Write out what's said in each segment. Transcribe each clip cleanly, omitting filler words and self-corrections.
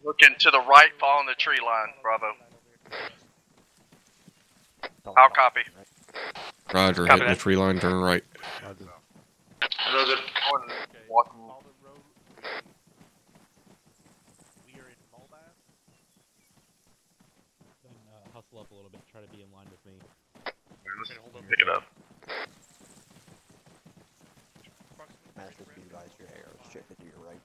Looking to the right, following the tree line. Bravo. I'll copy. Roger, hitting the tree line, turn right. Roger. Walking. Hustle up a little bit, try to be in line with me. Pick it up. Master speed, rise your arrows, shift it to your right.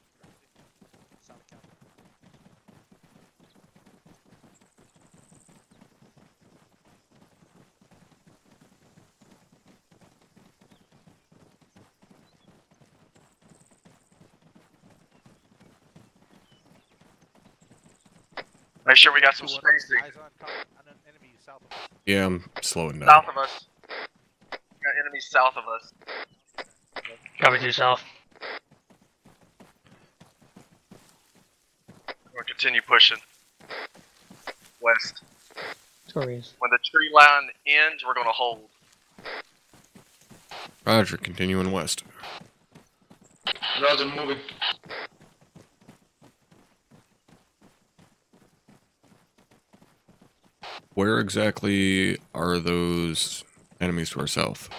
Make sure we got some spacing. Yeah, I'm slowing down. South of us. We got enemies south of us. Copy to south. We'll continue pushing. West. Stories. When the tree line ends, we're gonna hold. Roger, continuing west. Roger, moving. Where exactly are those enemies to our south?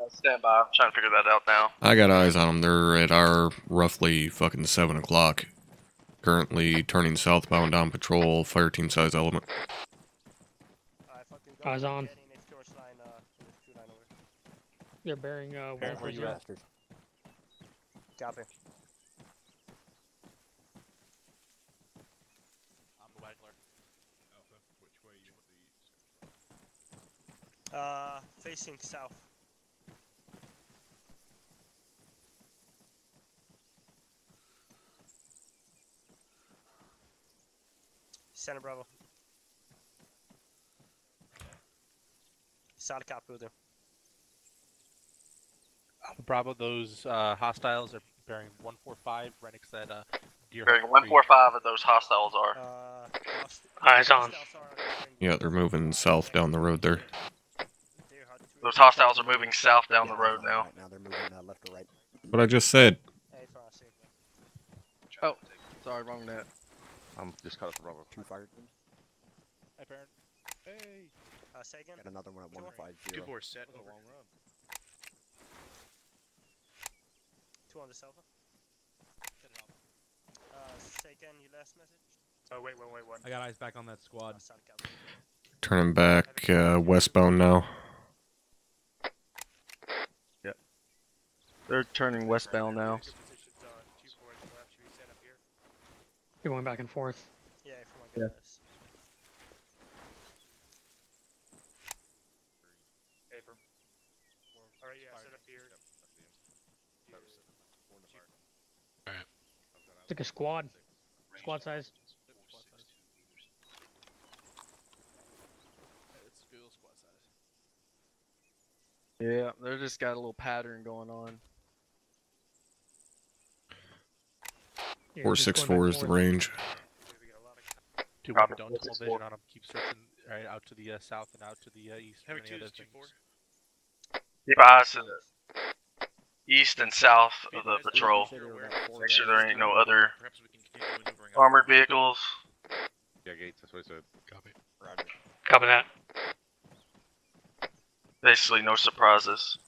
Stand by. I'm trying to figure that out now. I got eyes on them. They're at our roughly fucking 7 o'clock. Currently turning southbound on patrol, fire team size element. Eyes on. They're bearing Where are you bastards? Copy. Facing south. Center Bravo. Solid copy with him. Bravo, those hostiles are bearing 145 right next to that deer. Bearing 145 of those hostiles are. Eyes on. Yeah, they're moving south down the road there. Those hostiles are moving south down the road now. Right now they're moving left or right. What I just said. Oh, sorry, wrong net. I'm just cut off the rubber. 2 fire teams. Hey, Baron. Hey. Say again. And another one at 150. Geforce set in the long run. 2 on the sofa. Say again your last message. Oh, wait. I got eyes back on that squad. Turning back westbound now. Yep. They're turning westbound now. You're going back and forth. Yeah, from my goodness. Paper. Alright, yeah, set up here. It's like a squad. Squad size. Yeah, they just got a little pattern going on. 464 is the range. 2-1, don't double vision on them. Keep searching right out to the south and out to the east. Havoc 2 is 2-4. Keep eyes to the east and south of the patrol. Make sure there ain't no other armored vehicles. Yeah, Gates, that's what I said. Copy. Roger. Copy that. Basically, no surprises.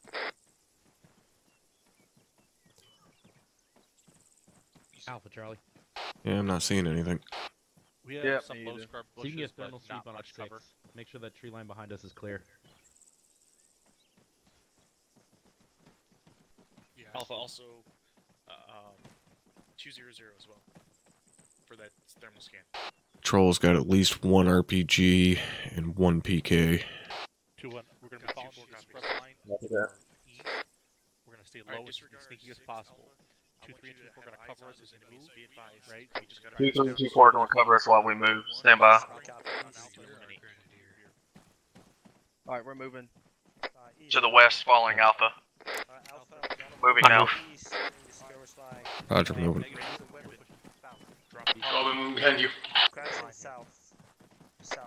Alpha, Charlie. Yeah, I'm not seeing anything. We have Yep, some low scrub bushes, so you can get thermal sweep on much cover. Make sure that tree line behind us is clear. Yeah. Alpha also 200 as well for that thermal scan. Patrol's got at least 1 RPG and 1 PK. 2-1. We're going to be following the express line. East. We're going to stay low as sneaky as possible. 2, 3, and 2, 4 going to cover us as we move. Right? 2, 3, and 2, 4 are going to cover us while we move. Stand by. Alright, we're moving. To the west, following Alpha. Moving now. Roger, moving. Behind you.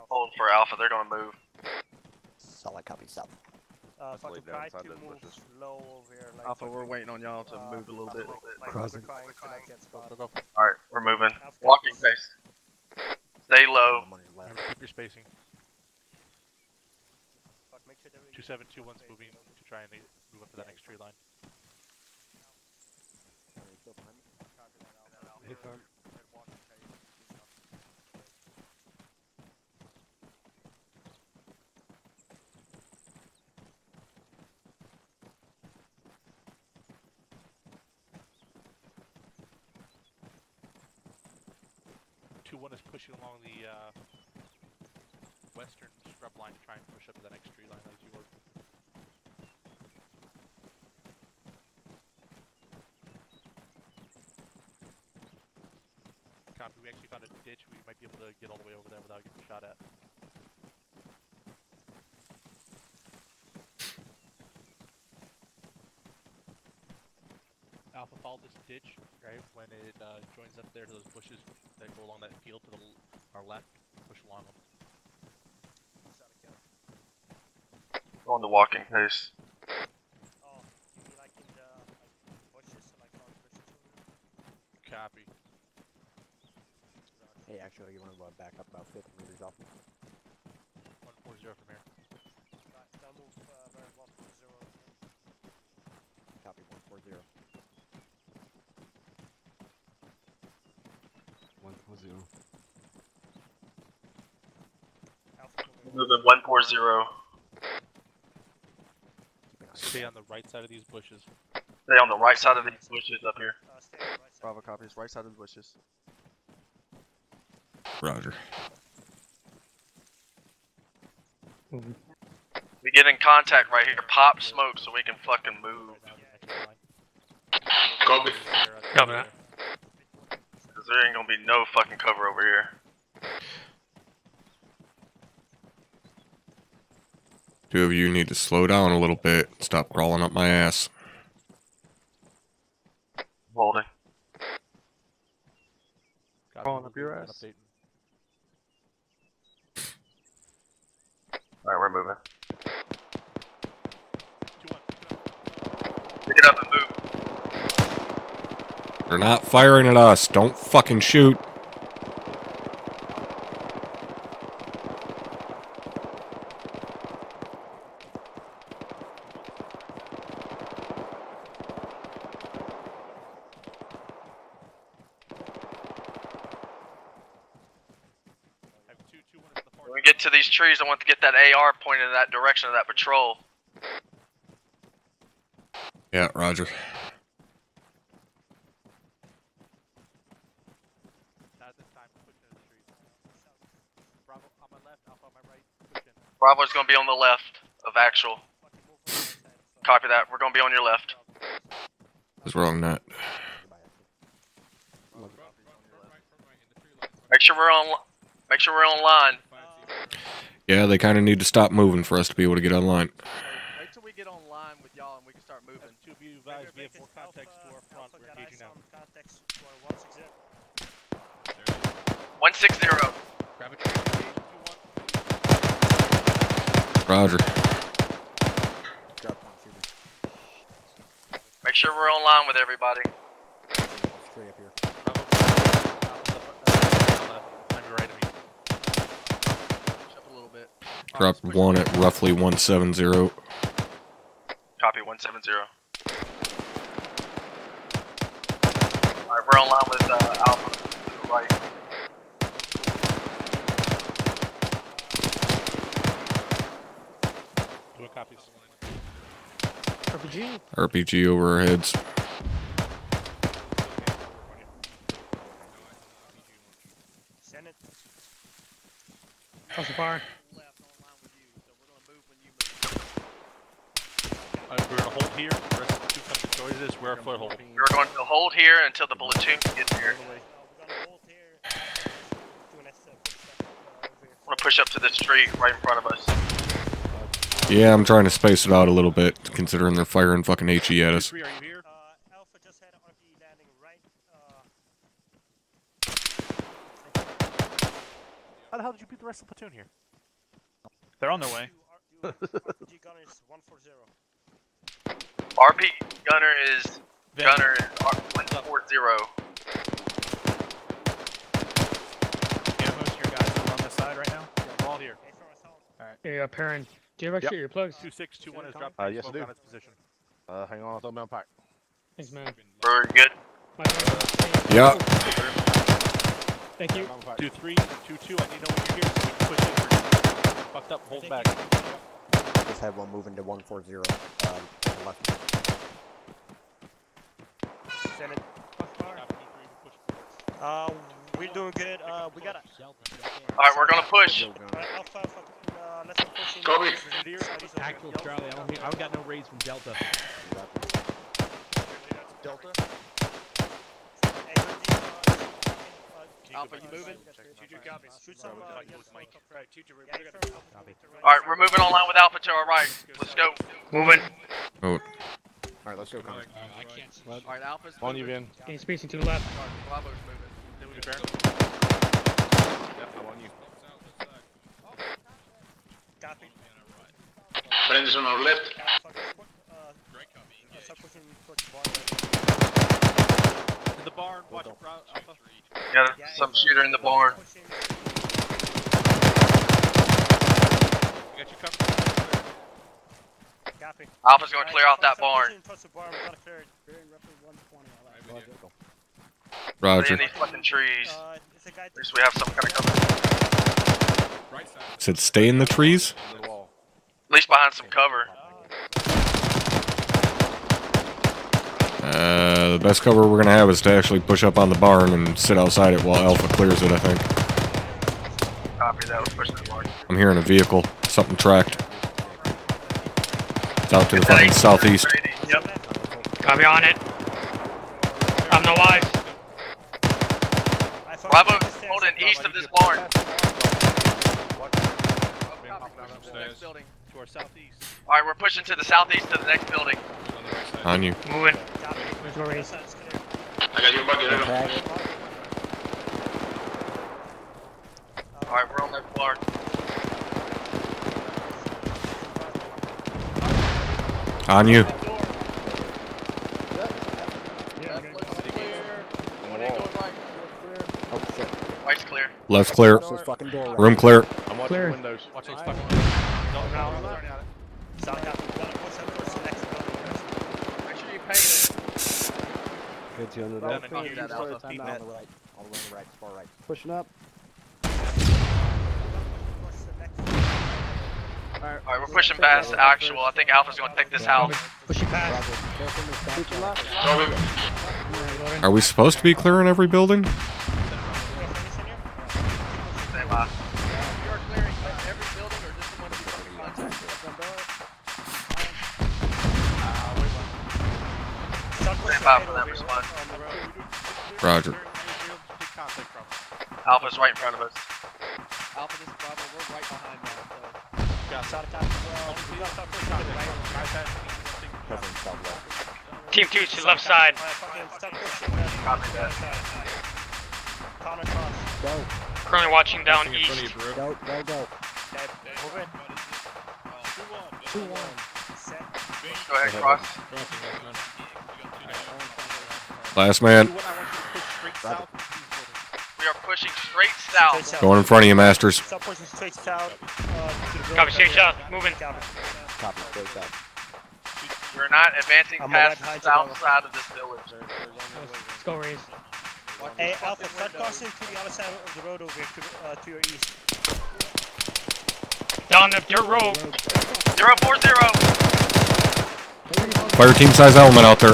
Hold for Alpha, they're going to move. Solid copy south. Fucking try to move low over here. Like Alpha, we're waiting on y'all to move a little bit. like Crossing. we're trying to not get spotted. Alright, we're moving. Walking pace. Stay low. I'm on your left. Remember, keep your spacing. Fuck, make sure that we 2721's moving to try and move up to that next tree line. Are you still behind me? Hit them. 2-1 is pushing along the western scrub line to try and push up to the next tree line as you were. Copy, we actually found a ditch. We might be able to get all the way over there without getting shot at. Alpha, follow this ditch, right? When it joins up there to those bushes that go along that field to our left, push along them. On the walking pace. Oh, you mean like in the bushes, like on bushes over there? Copy. Hey, actually, you want to back up about 50 meters off me? 140 from here. Right, don't move very well from 0 again. Copy 140. 140. Alpha Moving 140. Keep an eye Stay on the right side of these bushes. Stay on the right side of these bushes up here. stay on the right side. Bravo copies, right side of the bushes. Roger. We get in contact right here. Pop smoke so we can fucking move. Copy. Copy that. Cause there ain't gonna be no fucking cover over here. Two of you need to slow down a little bit. Stop crawling up my ass. Holding. Crawling up your ass? Alright, we're moving. 2-1. Pick it up and move. They're not firing at us. Don't fucking shoot. When we get to these trees, I want to get that AR pointed in that direction of that patrol. Yeah, roger. Not at this time. Push into the trees. Bravo on my left, Alpha on my right. Push in. Bravo's gonna be on the left of actual. Copy that. We're gonna be on your left. What's wrong, Nat? Make sure we're on. Make sure we're on line. Yeah, they kind of need to stop moving for us to be able to get online. Wait till we get on line with y'all and we can start moving. Two of you advised we have more contacts to our front. We're engaging now. Contacts to our 160. 160. Grab a tree. Engage 2-1. Roger. Drop one, shooter. Make sure we're on line with everybody. Straight up here. On your right of me. Push up a little bit. Drop one at roughly 170. Copy 170. Alright, we're on line with Alpha to the right. Doing copies. RPG. RPG over our heads. Send it. How's the fire? Left on line with you, so we're gonna move when you move. We're gonna hold here. The rest of the two come to choices. We're a foothold. We're going to hold here until the platoon gets here. We're gonna hold here. Do an S push step over here. I'm gonna push up to this tree right in front of us. Yeah, I'm trying to space it out a little bit, considering they're firing fucking HE at us. Are you here? Alpha just had an RP landing right. How the hell did you beat the rest of the platoon here? They're on their way. Do RPG gunner is 140. RP gunner is 140. Yeah, most of your guys are on this side right now. We're all here. Okay, for myself. Hey, Perrin, do you have extra earplugs? 2621 has dropped Yes, I smoke do. on its position. Hang on, I'll throw them down pack. Thanks, man. We're good. My bad. Yeah. Thank you. 2322, I need to know when you're here so we can push in. Fucked up, hold back. Just had one moving to 140. Left. Send it. We're doing good. We got a. Alright, we're gonna push. Alpha, let's go push in. Copy. Actual Charlie, I don't got no raids from Delta. Delta? Alpha, you moving? Tutu copies. Shoot some, Mike. Right, Tutu, we're yeah, gonna Copy. Alright, we're moving on line with Alpha to our right. Let's go. Moving. Oh, Alright, let's go. Connor. Alright, Alpha's On you, Vin. Any spacing to the left. Bravo's moving. Yep, I'm on you. Copy. Friends on our left. Start pushing towards the bar. In the barn, watch it, Alpha. Got some shooter in the barn. Pushing. We got you covered. Copy. Alpha's gonna clear out that barn. Pushing towards the barn. We gotta clear it. Roger. In these fucking trees. It's a guy. At least we have some kind of cover. Said stay in the trees? Under the wall. At least behind some cover. The best cover we're gonna have is to actually push up on the barn and sit outside it while Alpha clears it, I think. Copy that, let's push the barn. I'm hearing a vehicle. Something tracked. It's out to the fucking southeast. Yep. Copy on it. I'm no wise. Bravo holding east of this barn. Next building to our southeast. Alright, we're pushing to the southeast to the next building. On you. Moving. There's no raise. I got your bucket. Alright, we're on that barn. On you. Oh shit. White's clear. Left clear. This fucking door. Room clear. I'm watching Clear. the windows. Watch those fucking. Good to under Down and that. that Alpha. On the right. All the way on the right. Far right. Pushing up. Alright, we're pushing past actual. I think Alpha's gonna take this house. Pushing past. Pushing left. Are we supposed to be clearing every building? Stay by. You are clearing every building or just the one that you come in contact? Stand by for that response. Roger. Alpha's right in front of us. Alpha, this is Bravo, we're right behind that, so. Team 2 to the left side. Copy that. Go. Currently watching down east. Go. Go. Go. 2-1. Go ahead, cross. Last man. We are pushing straight south. Going in front of you, Masters. Stop pushing straight south. Copy, straight south. Moving. Copy. Straight south. We're not advancing I'm past right behind the you, south Bravo. side of this village. Let's go raise. Hey, Alpha, start crossing to the other side of the road over here, to your east. Down the dirt road. 040. Fire team size element out there.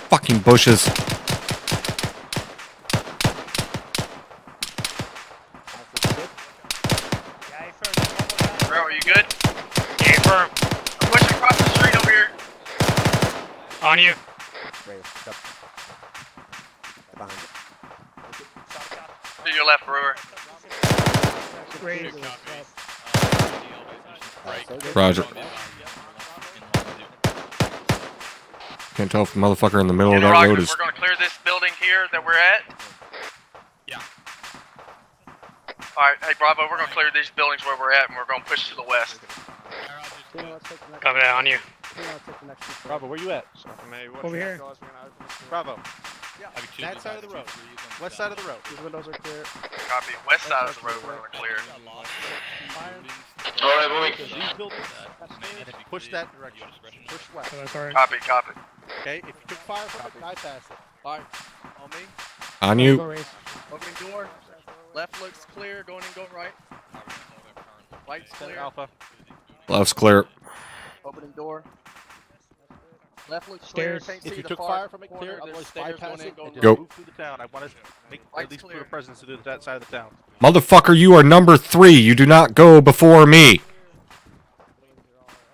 Fucking bushes. Bro, are you good? Yeah, firm. I'm pushing across the street over here. On you. Raise. Step. Behind you. To your left, Brewer. Raise. So good. Roger. Can't tell if the motherfucker in the middle of that Roger, road is. we're gonna clear this building here that we're at. Alright, hey Bravo, we're gonna clear these buildings where we're at and we're gonna push to the west. Tino, let's take the next Copy that, on you. Tino, let's take the next two. Bravo, where you at? Over here. Bravo. That side of the road. West side of the road. These windows are clear. Copy, west side of the road we're gonna clear. Alright, moving. These buildings, and then push that direction. Push west. So that's alright. Copy, copy. Okay, if you took fire from it, bypass it. Alright, on me. On Go you. race. Opening door. Left looks clear, going in, going right. Right's clear. Alpha. Left's clear. Opening door. Left looks clear. Stairs. Can't see If you the took far fire from it, corner. clear. There's Otherwise, stairs bypass going in, it going and Go. just move through the town. I want to make at Right's least put a clear. presence to that side of the town. Motherfucker, you are number 3. You do not go before me.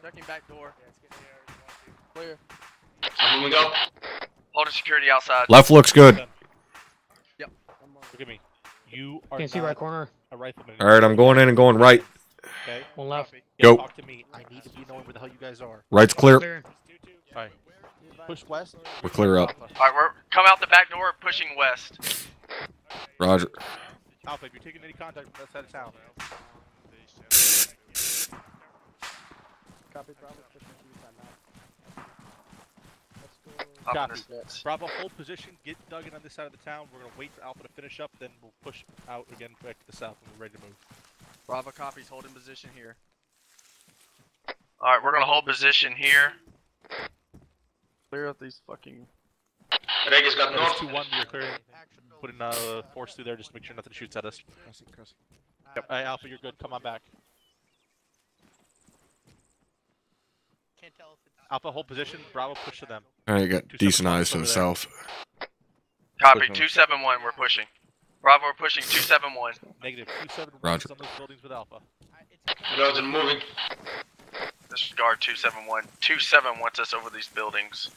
Checking back door. Clear. Moving up. Holding security outside. Left looks good. Look at me. You are Can't see not right corner. a rifleman. Alright, I'm going in and going right. Okay. One left. Yeah, Go. Talk to me. I need to be knowing where the hell you guys are. Right's clear. Clear. Alright. Push west. We're clear up. Alright, we're come out the back door, pushing west. Roger. Alpha, if you're taking any contact from that side of town. Copy, Bravo. Push into you, time out. Let's go. Up in Copy. the steps. Bravo, hold position. Get Duggan on this side of the town. We're gonna wait for Alpha to finish up, then we'll push out again back to the south when we're ready to move. Bravo copies, holding position here. Alright, we're gonna hold position here. Clear up these fucking. Regis got That is north. 2-1. We are clearing. Putting force through there just to make sure nothing shoots at us. Yep. Hey, Alpha, you're good. Come on back. Can't tell if it's. Alpha, hold position. Bravo, push to them. Alright, you got decent eyes to the south. Copy, 271, we're pushing. Bravo, we're pushing 271. Negative. 2-7 Roger. on those buildings with Alpha. Roger, moving. Disregard 271. 27 wants us over these buildings.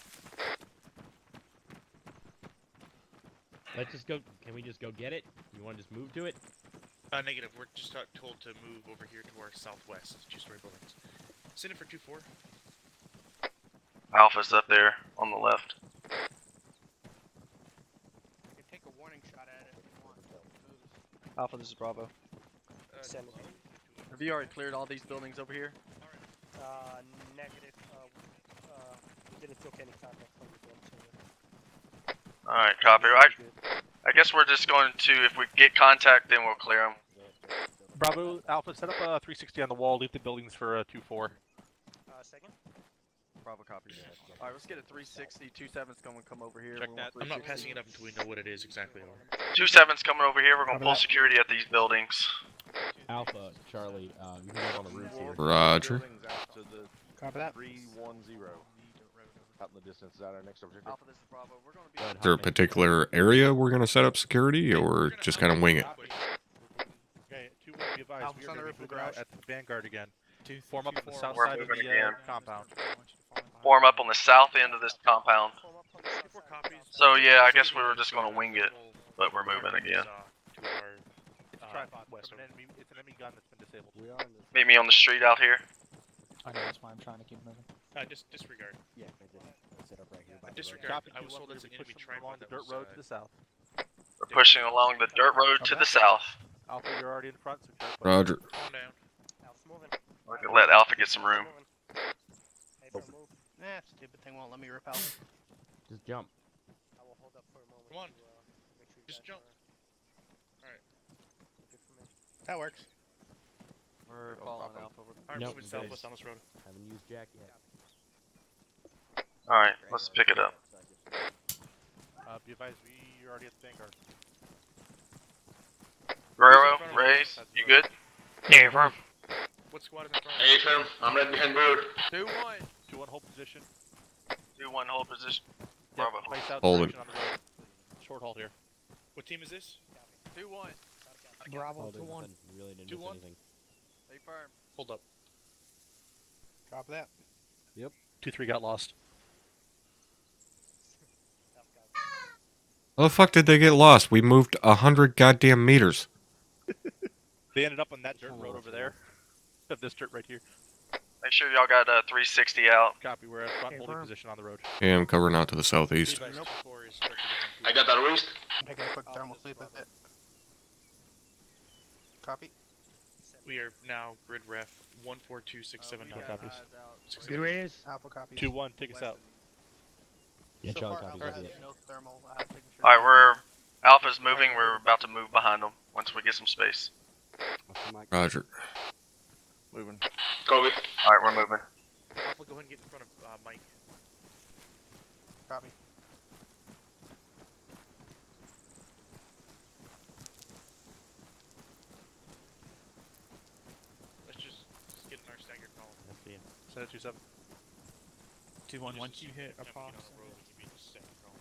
Let's just go. Can we just go get it? You want to just move to it? Negative. We're just told to move over here to our southwest. Two-story buildings. Send it for 2-4. Alpha's up there on the left. You can take a warning shot at it if you want. Alpha, this is Bravo. Send it. Have you already cleared all these buildings over here? Negative. We didn't take any contact from the building, so Alright, copy. I guess we're just going to, if we get contact, then we'll clear them. Bravo, Alpha, set up a 360 on the wall. Leave the buildings for 2-4. Second. Bravo copy. Alright, let's get a 360. 27's going to come over here. Check We'll that. I'm not passing it up until we know what it is exactly. 27's coming over here. We're gonna pull security at these buildings. Alpha, Charlie, you can go on the roof here. Roger. Copy that. 310. Out in the distance, is that our next objective? Alpha, this is Bravo. We're going to be. Is there a particular area we're going to set up security, or just kind of wing it? Okay, 2-1, be advised. Alpha's We are on the going roof to of be the moving out garage. at the Vanguard again. Form up on the south We're side of moving the again. compound. Form up on the south end of this compound. Copies. So yeah, I guess we were just gonna wing it, but we're moving again. Tripod west. It's an enemy gun that's been disabled. We are in this. Meet me on the street out here. I know, that's why I'm trying to keep moving. Just disregard. Yeah, I did. I set up right here by the road. Disregard. Copy, I was 2-1, told we're it's an gonna be enemy pushing along tripod the that dirt was, road to the south. We're pushing along the dirt road to the south. Alpha, you're already in front, so try to play. Roger. Calm down. Alpha's moving. We can let Alpha get some room. Hey, for a move. Nah, stupid thing won't let me rip out. Just jump. I will hold up for a moment. Come on. To, make sure you Just guys jump. are Alright. good for me. That works. We're following Alpha. Alright, Nope, moving guys. southwest on this road. Haven't used Jack yet. Alright, let's pick it up. Be advised, you're already at the Vanguard. Guerrero, Rays, you good? Yeah, firm. What squad is in front? Hey, firm. I'm right behind bird. 2-1. 2-1, hold position. 2-1, hold position. Yep, Bravo. place out Hold direction on the road. Short halt here. What team is this? 2-1. Bravo, Holding 2-1. nothing, really didn't miss 2-1. anything. Stay firm. Hold up. Copy that. Yep. 2-3 got lost. How the fuck did they get lost? We moved 100 goddamn meters. They ended up on that dirt road over there. This dirt right here. Make sure y'all got 360 out. Copy, we're at front Okay, holding firm. position on the road. Yeah, I'm covering out to the southeast. Be advised, 2-4 is directed I got that wrist. Taking a quick thermal sweep of it. Copy. We are now grid ref 142679. copies. Good ways. Alpha copies. 2-1, take us out. Yeah, So Charlie far, copies. Alpha Over has here. no thermal. I have taken care Alright, of we're Alpha's moving. We're about to move behind them once we get some space. Roger. Moving. Alright, we're moving. Alpha, go ahead and get in front of Mike. Copy. Let's just get in our staggered column. That's the Send it 2-7. 2-1, once you hit Jumping approx. on the road, we can be in the staggered column.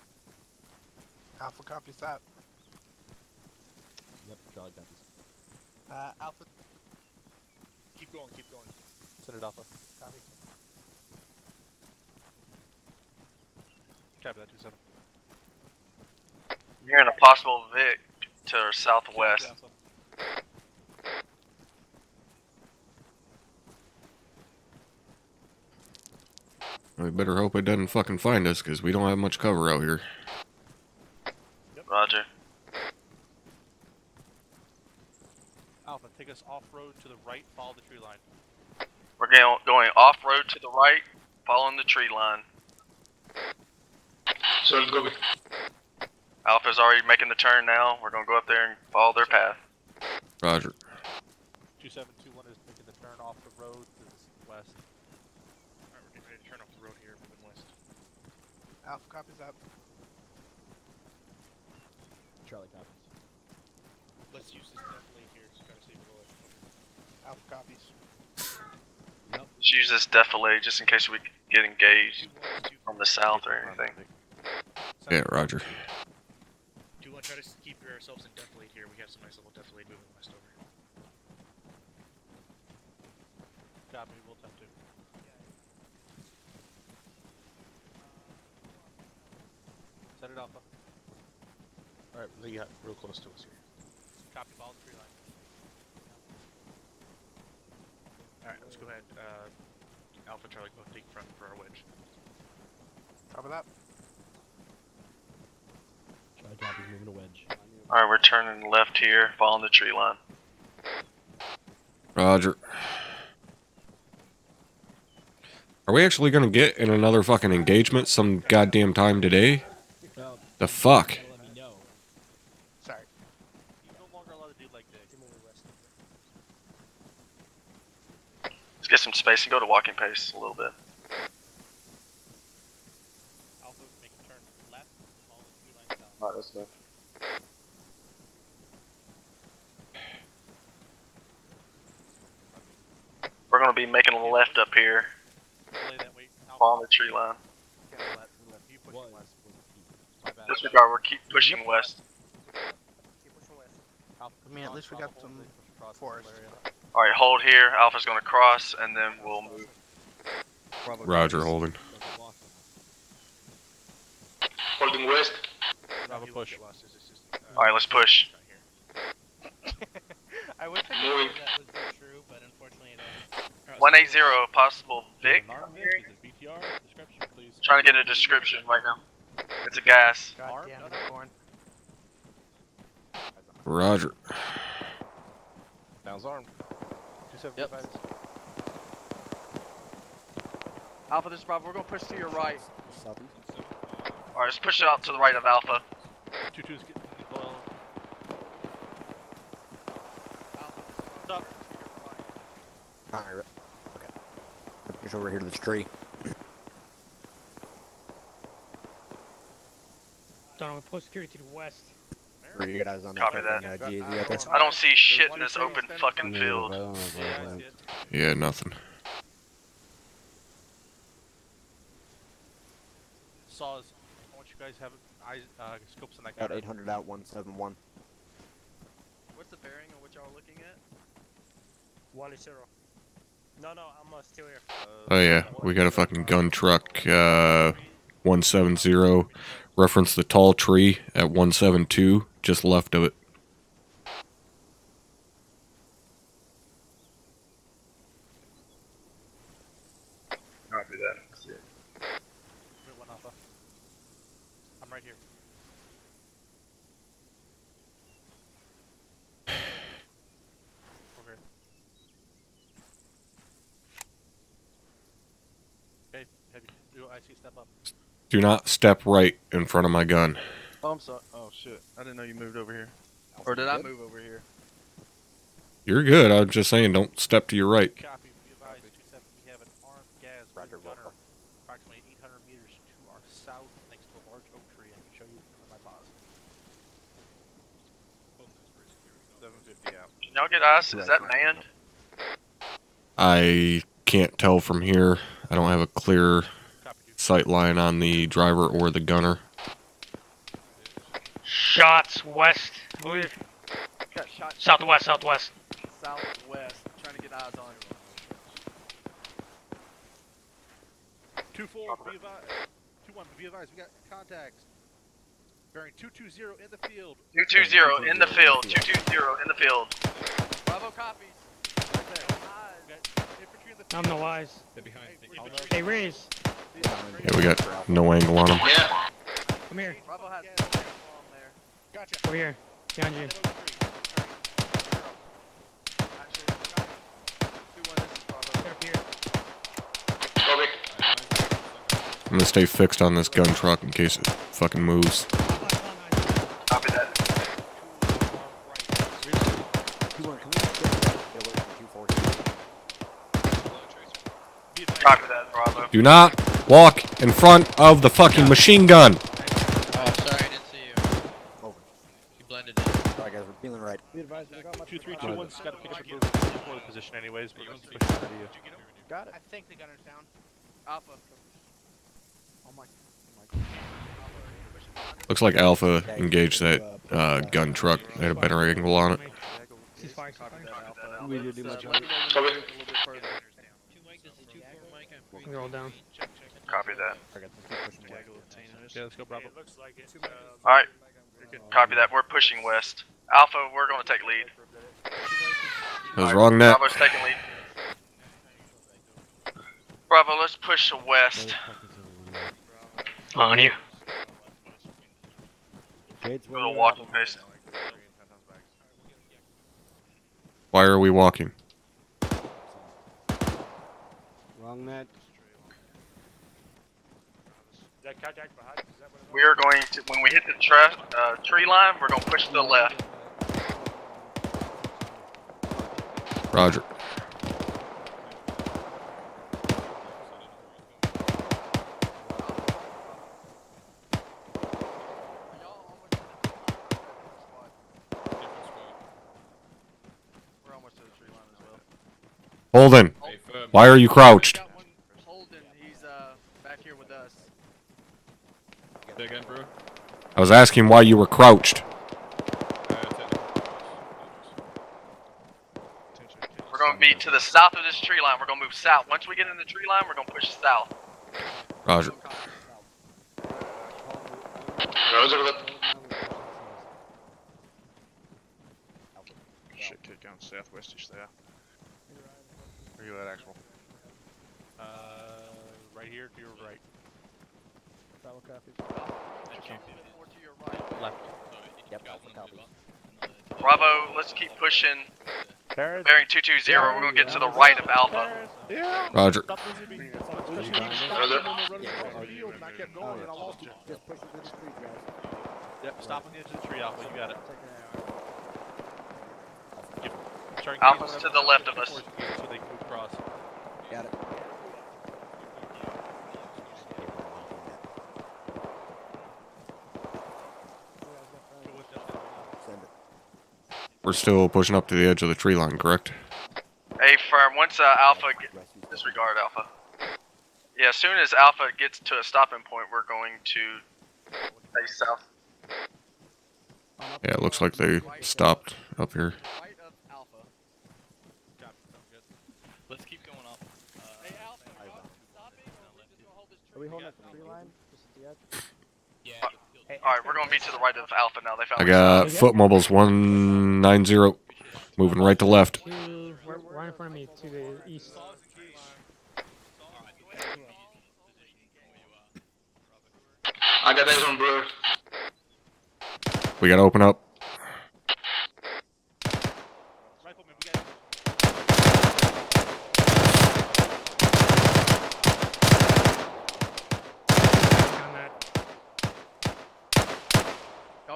Alpha copies that. Yep, Charlie copies. Alpha. Keep going, keep going. Send it Alpha. Copy. Copy that 2-7. You're in a possible Vic to our southwest. Alpha. We better hope it doesn't fucking find us, because we don't have much cover out here. Roger. Alpha, take us off-road to the right, follow the tree line. We're going off-road to the right, following the tree line. So let's go. Alpha's already making the turn now. We're gonna go up there and follow their path. Roger. 2721 is making the turn off the road to the west. Alright, we're getting ready to turn off the road here, moving west. Alpha copies that. Charlie copies. Let's use this definitely here to try to save a bullet. Alpha copies. Let's use this defilade just in case we get engaged from the south or anything. Yeah, Roger. 2-1, try to keep ourselves in defilade here. We have some nice little defilade moving west over. Copy, we'll attempt to. Send it Alpha. Alright, Lee got real close to us here. Copy, follow the tree line. Alright, let's go ahead. Alpha, Charlie, go take front for our wedge. Copy that. Charlie copies, moving a wedge. Alright, we're turning left here, following the tree line. Roger. Are we actually gonna get in another fucking engagement some goddamn time today? Well, The fuck? gotta let me know. Sorry. You're no longer allowed to do like this. Let's get some space and go to walking pace a little bit. Alpha, make a turn left, follow the tree line south. Alright, let's move. We're gonna be making a left up here, Play that way. following the tree line. You push Was west. my bad. Disregard, we're keep pushing west. Keep pushing west. Alpha, I mean, at least we got some forest. Alright, hold here. Alpha's gonna cross, and then we'll move. Roger, holding. Holding west. Bravo push. Alright, let's push. I wish I could Moving. say that was true, but unfortunately it isn't. 180, possible Vic. Is it BTR? Description, please. Trying to get a description right now. It's a gas. God damn it, corn. Roger. Sounds armed. 275. Alpha, this is Bravo. We're gonna push to your right. Southeast. Alright, let's push it out to the right of Alpha. 2-2's getting below. Alright. Okay. Push over here to this tree. Donald, post security to the west. Where you guys on Copy that that. fucking, GAZ out there? I don't see shit in this open fucking field. Yeah, I see it. Yeah, nothing. Saws. I want you guys to have eyes, scopes on that Got guy. 800 out 171. What's the bearing on what y'all are looking at? 1-0. No, I'm still here. Oh yeah, we got a fucking gun truck, 170. Reference the tall tree at 172, just left of it. Copy that. Wait, 1 Alpha. I'm right here. I see. Step up. Do not step right in front of my gun. Oh, I'm sorry. Oh shit! I didn't know you moved over here. Or did I move over here? You're good. I'm just saying, don't step to your right. Copy. Be advised. 2-7. We have an armed gas gunner approximately 800 meters to our south, next to a large oak tree. I can show you from my pause. 750 out. Can y'all get us? Is that manned? I can't tell from here. I don't have a clear sight line on the driver or the gunner. Shots west. Move. Got shot. Southwest, southwest. Southwest. Trying to get eyes on. 2-4. Be advised. 2-1. Be advised. We got contacts. Bearing 220 in the field. 220 in the field. 220 in the field. Bravo copies. Right there. We got infantry in the field. I'm the wise. They're behind. Hey, Raise. Yeah, we got no angle on them. Yeah. Come here. Bravo has no angle on there. Gotcha. Over here. Behind you. Actually, 2-1, this is Bravo. Get up here. I'm gonna stay fixed on this gun truck in case it fucking moves. Copy that. Copy that, Bravo. Do not walk in front of the fucking machine gun. Oh, sorry, I didn't see you. Over. You blended in. Alright guys, we're feeling right. Be advised, we got my 2-3-2-1's got to pick up the move for the position anyways, but let's push it to you. Got it. I think the gunner's down. Alpha. Oh my. Looks like Alpha engaged that gun truck. They had a better angle on it. Ceasefire, ceasefire. We did much. They're all down. Copy that. Yeah, let's go, Bravo. Alright. Copy that. We're pushing west. Alpha, we're going to take lead. I was wrong, Nat. Bravo's taking lead. Bravo, let's push west. On you. A little walking pace. Why are we walking? Wrong net. We are going to, when we hit the tree line, we're going to push to the left. Roger. We're almost to the tree line as well. Holden, why are you crouched? Got one Holden, he's back here with us. Say again, bro. I was asking why you were crouched. We're going to be to the south of this tree line. We're going to move south. Once we get in the tree line, we're going to push south. Roger. Shit kick going southwestish there. Where you at, Axel? Right here to your right. Bravo copies. More to your right. Left. Yep, Alpha copies. Bravo, let's keep pushing. Paris. Bearing 220, we're going to get to the right of Alpha. Roger. Stop losing me. Just push it through the street, guys. Yep, stop on the edge of the tree, Alpha. You got it. Start Alpha's engaging to the left of us. so they can move across. Got it. Send it. We're still pushing up to the edge of the tree line, correct? Hey, firm, once Alpha, disregard Alpha. Yeah, as soon as Alpha gets to a stopping point, we're going to face south. Yeah, it looks like they stopped up here. Right of Alpha. Let's keep going up. Hey, Alpha, stopping, or we just gonna hold this tree? Are we holding up the tree line? Just at the edge? Yeah. Alright, we're going to be to the right of Alpha now. They found I got foot mobiles 190. Moving right to left. Right in front of me to the east. I got that on Brewer. We gotta open up. Rifleman, we got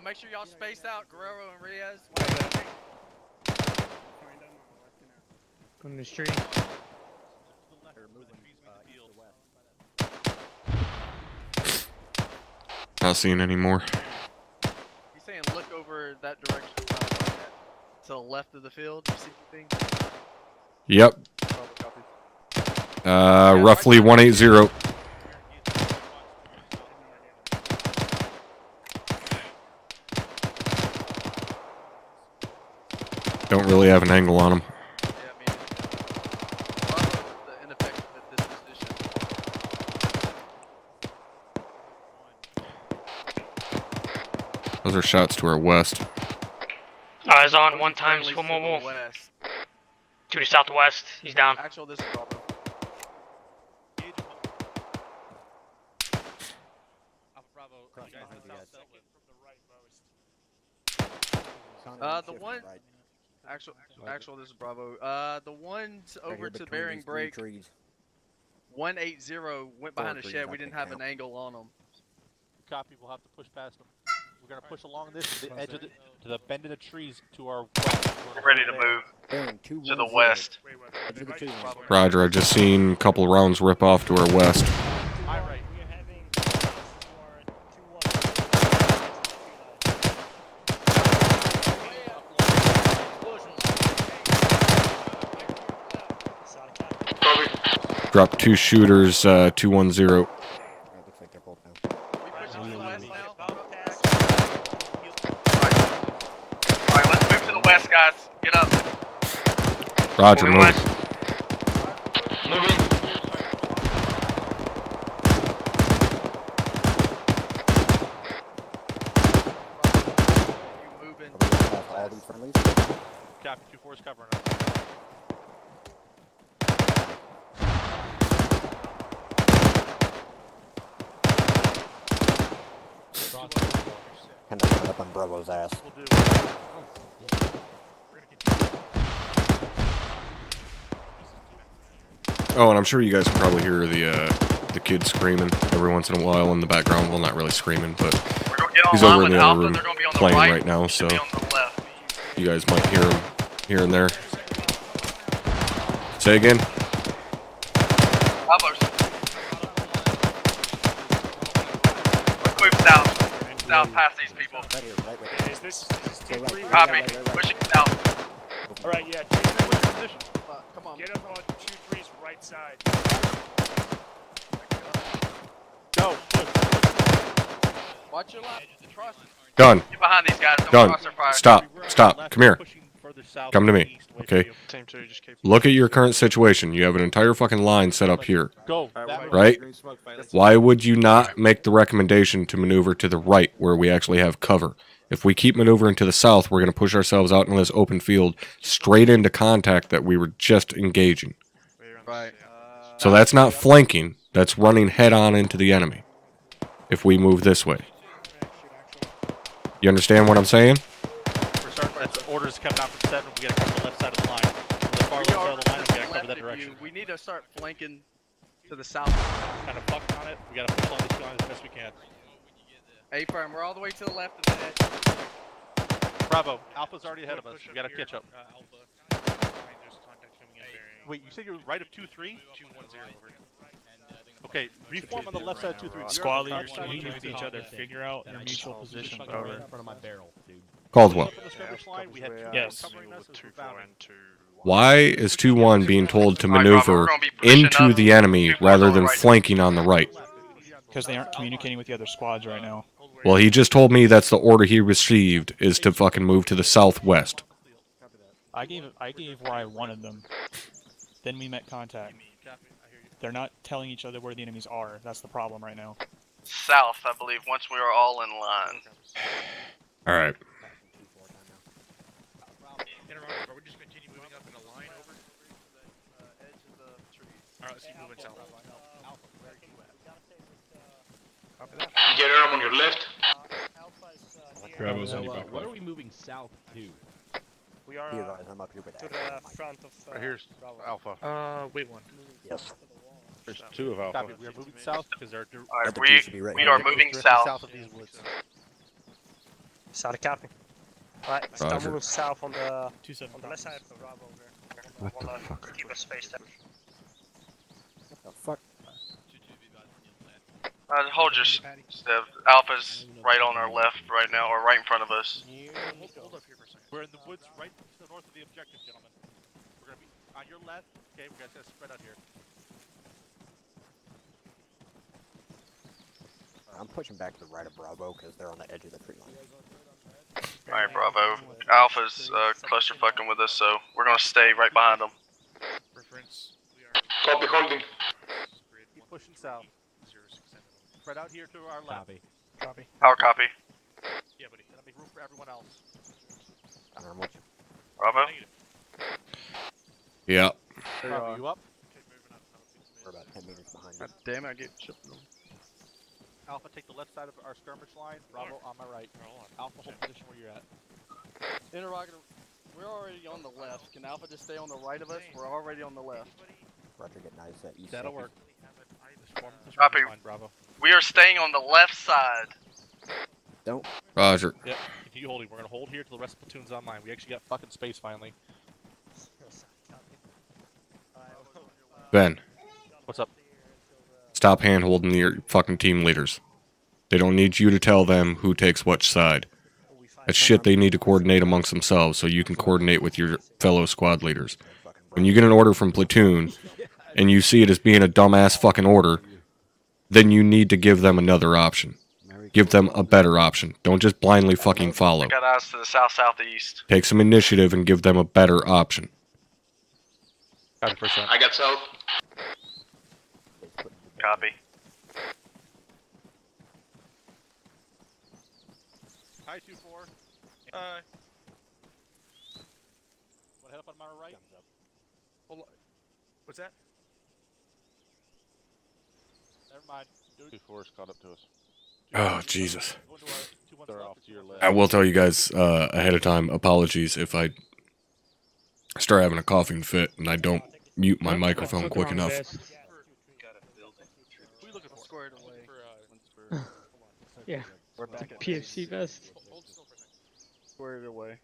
make sure y'all space out Guerrero and Reyes. From the street. Not seeing any more. He's saying look over that direction to the left of the field. You see anything? Yep. Roughly 180. Don't really have an angle on him. Yeah, I mean, the ineffective at this position. Those are shots to our west. Eyes on, 1 times, full Friendlies to the mobile. west. 2 to southwest, he's down. Actual, this is Bravo. The one. Actual, this is Bravo. The ones over to Bearing Break. 180 went behind a shed. We didn't have an angle on them. Copy. We'll have to push past them. We're gonna push along this to the edge of the, to the bend of the trees to our west. We're ready to move to the west. Roger, I just seen a couple of rounds rip off to our west. Alright. Dropped 2 shooters, 210. Alright, let's move to the west, guys. Get up. Roger, Moving move. west. Moving. Copy. 2-4 is covering us. Kind of coming up on Bravo's ass. Oh, and I'm sure you guys can probably hear the kid screaming every once in a while in the background. Well, not really screaming, but he's over in the other room playing right now, so you guys might hear him here and there. Say again? Let's move south past these people. Is this Copy. Pushing south. Alright, yeah, 2-3's position. Come on. Get up on 2-3's right side. Go. Watch your left. Trust. Done. Get behind these guys. Don't Done. cross their fire. Stop. Come here. Come to me. Okay. Team 2, just keep. Look at your current situation. You have an entire fucking line set up here. Go. Right? Why would you not make the recommendation to maneuver to the right where we actually have cover? If we keep maneuvering to the south, we're going to push ourselves out into this open field straight into contact that we were just engaging. Right. So that's not flanking. That's running head on into the enemy. If we move this way. You understand what I'm saying? We're starting. That's orders coming out from 7. We gotta cover the left side of the line. The far left side of the line, we gotta cover that direction. We need to start flanking to the south. Kind of fucking on it. We gotta push on this line as best we can. A-firm, we're all the way to the left of the edge. Bravo. Alpha's already ahead of us. We gotta catch up. Wait, you said you're right of 2-3? 210 over. Okay, reform on the left side of 2-3. Squad leaders communicate with each other. Figure out your mutual position. Over. In front of my barrel, dude. Caldwell. Yes. Why is 2-1 being told to maneuver into the enemy rather than flanking on the right? Because they aren't communicating with the other squads right now. Well, he just told me that's the order he received, is to fucking move to the southwest. I gave where I wanted them. Then we met contact. They're not telling each other where the enemies are. That's the problem right now. South, I believe, once we are all in line. Alright. Are we just continue moving up in a line over? Edge of the trees. Alright, let's keep moving south. Get arm on your left. Bravo's on your back. What are we moving south to? We are I'm up here, but to the front of Right here's Bravo. Alpha. Wait one. yes. There's 2 of Alpha. Copy. We are moving south because they're Alright, The two should be right we here. are moving directly south. south of these woods. Solid copy. Right, start Roger. moving south on the left 2-7. side of the Bravo over here. What the Wanna fuck? keep a space there. What the fuck? Hold your step. Alpha's right on our left right now, or right in front of us. Hold up here for a second. We're in the woods right to the north of the objective, gentlemen. We're gonna be on your left. Okay, we guys gotta spread out here. I'm pushing back to the right of Bravo because they're on the edge of the tree line. Alright, Bravo. Alpha's cluster fucking with us, so we're gonna stay right behind them. Reference. We are. Copy holding. Keep pushing south. 067. Spread out here to our left. Copy. Copy. Power copy. Yeah, buddy. That'll make room for everyone else. I'm with you. Bravo. Negative. Yeah. Bravo, you up? We're about 10 meters behind you. God damn it, I get chipped. Alpha, take the left side of our skirmish line. Bravo, on my right. Alpha, hold position where you're at. Interrogator, we're already on the left. Can Alpha just stay on the right of us? We're already on the left. Roger, get nice at east. That'll second. work. Just form the Copy. skirmish line, Bravo. We are staying on the left side. Don't. Roger. Yep, continue holding. We're gonna hold here till the rest of the platoon's online. We actually got fucking space finally. Ben, What's up? stop hand holding your fucking team leaders. They don't need you to tell them who takes which side. That's shit they need to coordinate amongst themselves so you can coordinate with your fellow squad leaders. When you get an order from Platoon and you see it as being a dumbass fucking order, then you need to give them another option. Give them a better option. Don't just blindly fucking follow. Got eyes to the south-southeast. Take some initiative and give them a better option. 100%. I got south. Copy. Hi, 2-4. Wanna head up on my right? Hold on. What's that? Never mind. 2-4's caught up to us. Oh, Jesus. They're off to your left. I will tell you guys ahead of time, apologies if I start having a coughing fit and I don't mute my microphone quick enough. Squared away. Yeah. We're back at PFC vest. squared away.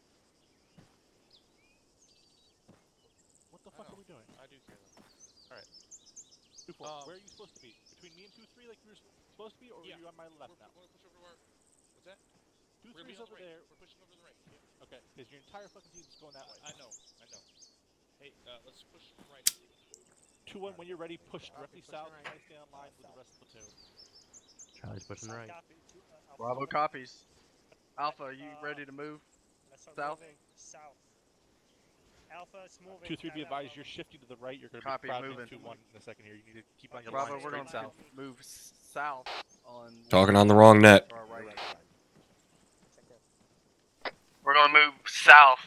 What the fuck are we doing? I do care though. Alright. 2-4, where are you supposed to be? Between me and 2-3 like you were supposed to be, or are you on my left now? We're push over to our. What's that? 2-3's over there. We're pushing over to the right. Yeah. Okay, because your entire fucking team is going that way. I know. Hey, let's push right. 2-1, when you're ready, push directly south and try to stay on line with the rest of the platoon. Charlie's pushing right. Bravo copies. Alpha, are you ready to move? South? South. Alpha's moving. 2-3, be advised, you're shifting to the right. You're going to Copy, be crowded moving. in 2-1 in a second here. You need to keep on your Bravo, line we're straight gonna south. move south on. Talking on the wrong net. to our right. We're gonna move south,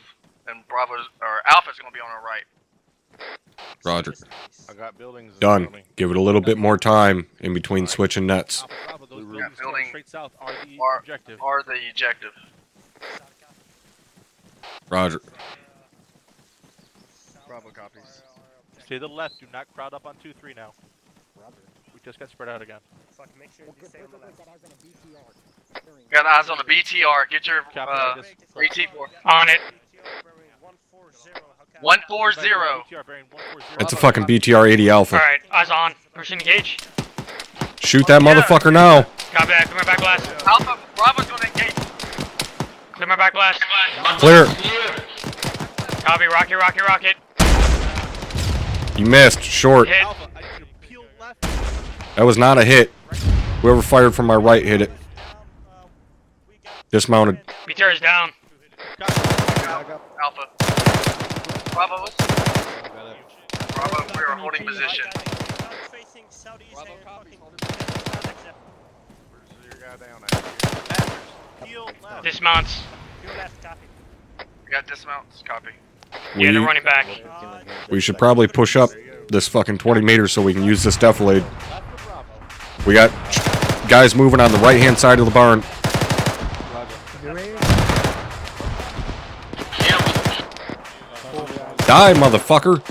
and Bravo's or Alpha's gonna be on our right. Roger. I got buildings. in Done. front of me. Give it a little bit more time in between switching nets. Alpha Bravo, those Yeah, buildings going building straight south are the are- objective. Are the objective. Roger. Bravo copies. Stay to the left. Do not crowd up on 2-3 now. We just got spread out again. Fuck, make sure you stay on the left. Got eyes on the BTR. Get your Copy, AT4. On it. 140. BTR bearing 140. That's a fucking BTR-80 Alpha. Alright, eyes on. Pushing engage. Shoot that motherfucker now. Copy that. Clear my back blast. Alpha, Bravo's gonna engage. Clear my back blast. Clear. Copy. Rocket, rocket, rocket. You missed. Short. Hit. Alpha, I need you to peel left. That was not a hit. Whoever fired from my right hit it. Dismounted. BTR is down. Alpha. Bravo. Bravo, we are holding position. Facing southeast Bravo and copies. fucking Where's your guy down at? Peel left. Dismounts. Pure left, copy. We got dismounts. Copy. Yeah, they're running back. We should probably push up this fucking 20 meters so we can use this defilade. We got guys moving on the right-hand side of the barn. Die, motherfucker.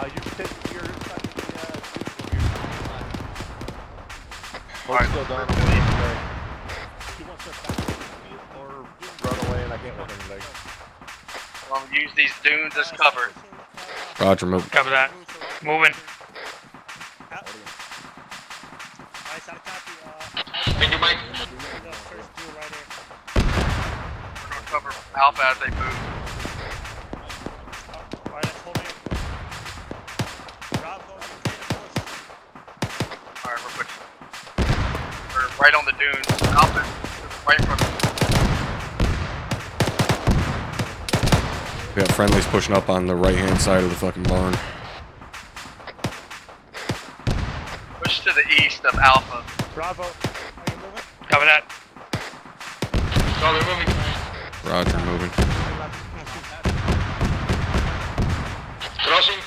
You can take your Alright, still done. Do you want to start back in the field Or run away and I can't look anything. Well, use these dunes as cover. Roger, move. Cover that. Moving. Thank you, Mike. We're gonna cover Alpha as they move. Alright, let's hold it. Bravo, Alright, we're right on the dunes. Alpha is right in front of us. We got friendlies pushing up on the right-hand side of the fucking barn. Push to the east of Alpha. Bravo. Are you moving? Cover that. Oh, they're moving. Roger, moving. Crossing.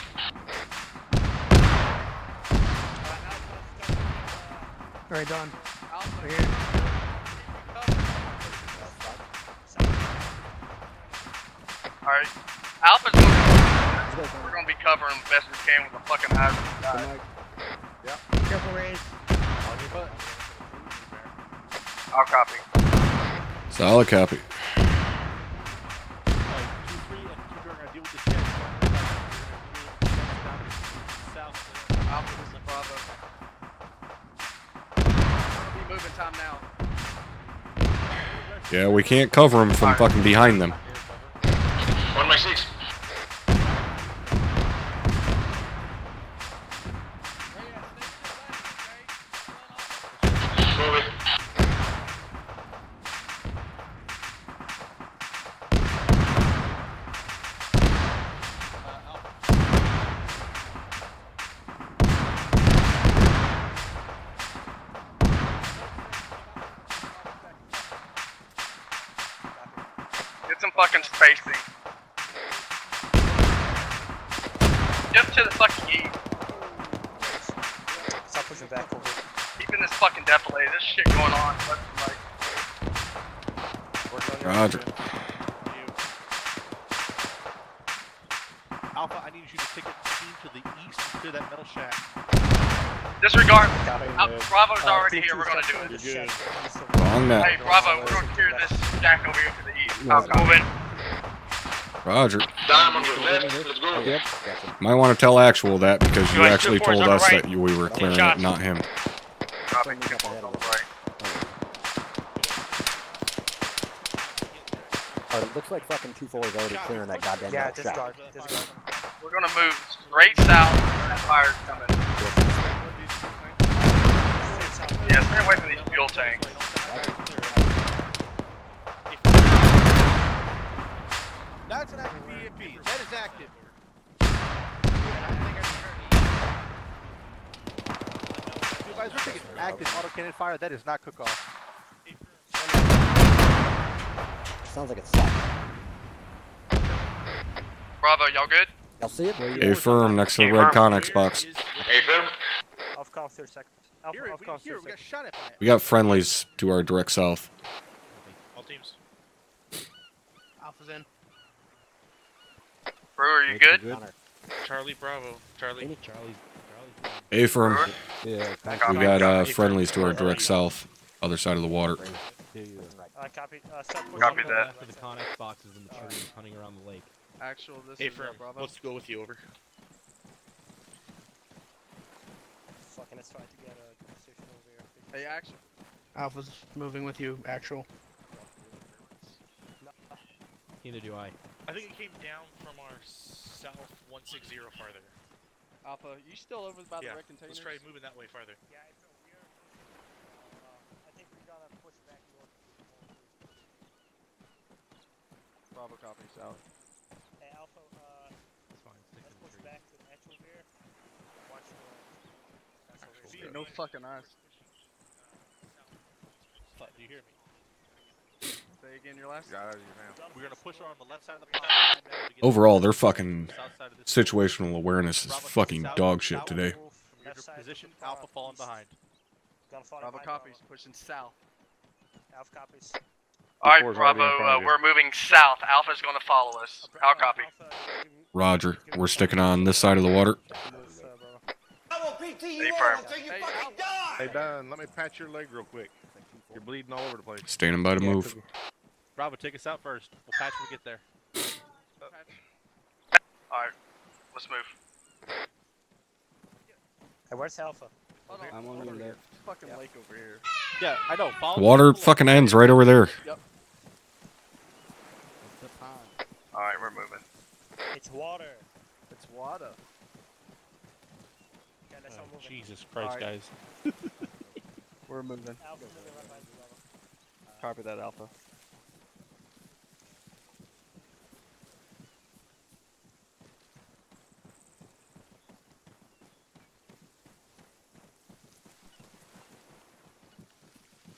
Alright, done. Alpha. We're here. Alright. Alpha's moving. We're gonna be covering the best we can with the fucking hazard. Careful, Rain. On your butt. I'll copy. Solid copy. 2-3 and 2 are gonna deal with this jet. South. Alpha, this is Bravo. Be moving time now. Yeah, we can't cover them from fucking behind them. 1x6. Move it. Get some fucking spacing. Just to the fucking east. Stop pushing back over. Keeping this fucking defilade. This shit going on. Roger. Alpha, I need you to take a team to the east and clear that metal shack. Disregard. Bravo's already here. We're gonna do it. You're good. Wrong net. Hey, Bravo, we're gonna clear this jack over here to the east. Moving. Roger. Down on your left. Let's go. Yep. Might want to tell Actual that because you You guys actually took force told on the us right. that we were clearing it, Shots. not him. Copy. On the right. Alright, it looks like fucking 2-4 is already clearing that goddamn Yeah, metal shack. discard. Discard. We're gonna move straight south. That fire's coming. Yeah, stay away from these fuel tanks. That's an active EMP. That is active. You guys are taking active autocannon fire. That is not cook off. Sounds like it's stuck. Bravo, y'all good? Y'all see it? A firm next to the red Connex box. Hey, firm. Off call 30 seconds. Here, Off call 30 we got seconds. shot at by it. We got friendlies to our direct south. All teams. Alpha's in. Brewer, you good? Charlie, Bravo. Charlie. A firm. Brewer? Yeah. We got friendlies to our direct south, other side of the water. Copy. Stop pushing. Copy that. For the Connex boxes in the trees hunting around the lake. Actual, this Hey, is firm. Bravo. Let's go with you. Over. Fucking, let's try to get a position over here. Hey, Action. Alpha's moving with you, Actual. Neither do I. I think it came down from our south 160 farther. Alpha, you still over by the Yeah. red containers? Let's try moving that way farther. Yeah, it's over here. I think we're gonna push back north. Bravo copy, south. Hey, Alpha, It's fine. Stick let's to the push tree. back to the actual rear. Watch the... That's over See, here. no fucking eyes. Fuck, do you hear me? Say again your last? We're gonna push her on the left side of the pond. Overall, their fucking South side of this. situational awareness is Bravo, fucking south- dog shit south today. move from your Left side, position. far Alpha falling east. behind. Gonna follow Bravo behind copies, pushing south. Alpha copies. Alright, Before it's already in front Bravo, of you. we're moving south. Alpha's gonna follow us. I'll copy. Alpha, Roger. We're sticking on this side of the water. move, bro. Be firm. Hey, Alpha. Hey, Don, let me pat your leg real quick. You're bleeding all over the place. Standing by to move. Bravo, take us out first. We'll patch when we get there. Alright, let's move. Hey, where's Alpha? I'm on your left. Fucking lake over here. Yeah, I know. Follow Water fucking ends right over there. Yep. Alright, we're moving. It's water. It's water. Okay, let's all move. Jesus Christ, Alright. guys. We're moving. Alpha moving right behind you, Bravo. Copy that, Alpha.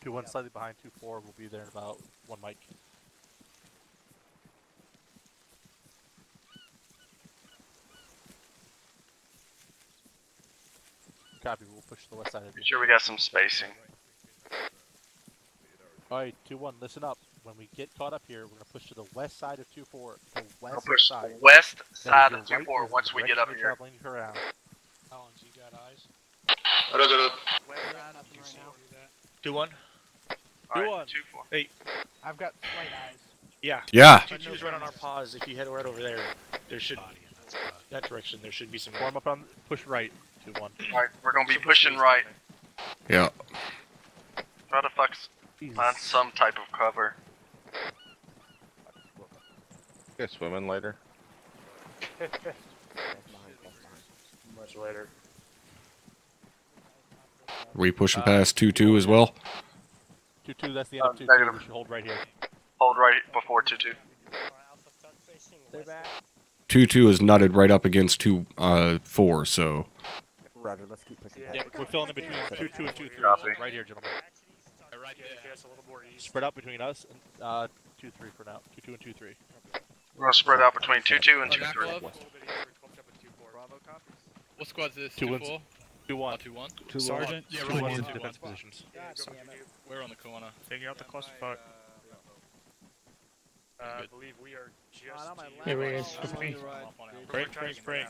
Two one slightly behind 2-4. We'll be there in about 1 mic. Copy. We'll push to the west side of Be you. sure we got some spacing. Alright, 2-1. Listen up. When we get caught up here, we're gonna push to the west side of 2-4. The We'll west push side. the west That is side your of right 2-4 is once the we get direction up you're here. traveling around. Collins, you got eyes? Right 2-1. Alright, 2-4. Hey, I've got white eyes. yeah. Yeah. 2-2's right on our pause. If you head right over there, there should that direction. There should be some. Form up on. Push right. 2-1. Alright, we're gonna be pushing right. Yeah. Try to find some type of cover. Get swimming later. Much later. Are we pushing past 2-2 as well? 2-2. That's the end of 2-2. negative. We should hold right here. Hold right before 2-2. Alright, Alpha, start facing They're west. back. 2-2 is nutted right up against 2-4, so Roger, let's keep pushing Yeah. Yeah, back. we're filling in between 2-2 and 2-3. Copy. So right here, gentlemen. Right there. A little more east. Spread out between us and 2-3 for now. 2-2 and 2-3. We're gonna spread out between 2-2 and 2-3. Bravo copies. What squad's this? 2-1. 2-1. 2-1? Sergeant, Yeah, Two we're ones on in 2-1. defense positions. We're on the corner. Figure out the clusterfuck. I believe we are just. Here it is, with me. Break, break, break.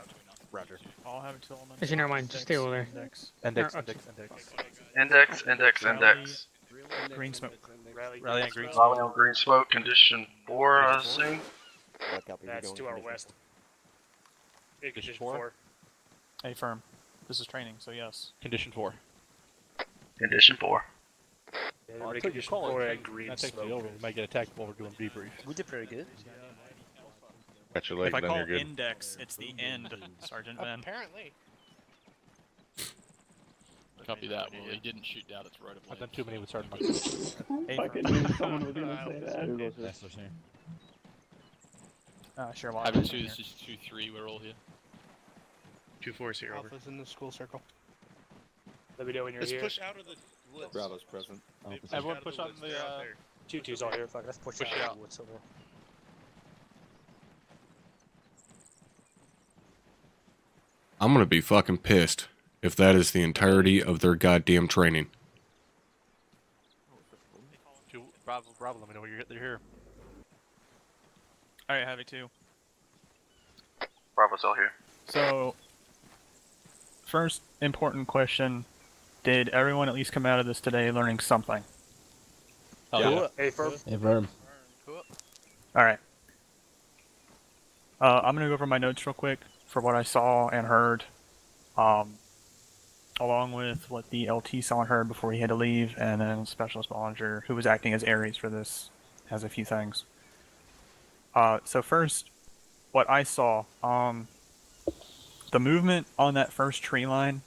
Roger. I'll have until I'm Actually, never mind, just stay over there. Index, Okay. index. Index. Green smoke. Rally on green. Rally on green smoke, condition 4, I assume. That's to our west. Condition 4. Hey, firm. This is training, so yes. Condition 4. Condition 4. Well, until you call it, that takes me over. We might get attacked while we're doing debrief. We did pretty good. Got your leg, If I then call you're good. index, it's the end, Sergeant Ben. Apparently. Copy that. Well, he didn't shoot down its right of way. I've done too many with Sergeant Mark. Hey, Fucking firm. knew someone was gonna say that. That's listening. Sure, why Havoc 2, this is 2-3, we're all here. 2-4's here, over. Alpha's in the school circle. Let me know when you're Let's here. push out of the woods. Bravo's present. Everyone out of push the on woods. the, They're out there. 2-2's all here. Fuck, let's push Push out. it out. What's over? I'm gonna be fucking pissed if that is the entirety of their goddamn training. Bravo, let me know when you're here. Alright, Havoc 2. Bravo's all here. So, first important question. Did everyone at least come out of this today learning something? Oh, Hey, firm. Hey, Verm. Alright. I'm gonna go over my notes real quick for what I saw and heard. Along with what the LT saw and heard before he had to leave, and then Specialist Bollinger, who was acting as Ares for this, has a few things. So first, what I saw, the movement on that first tree line,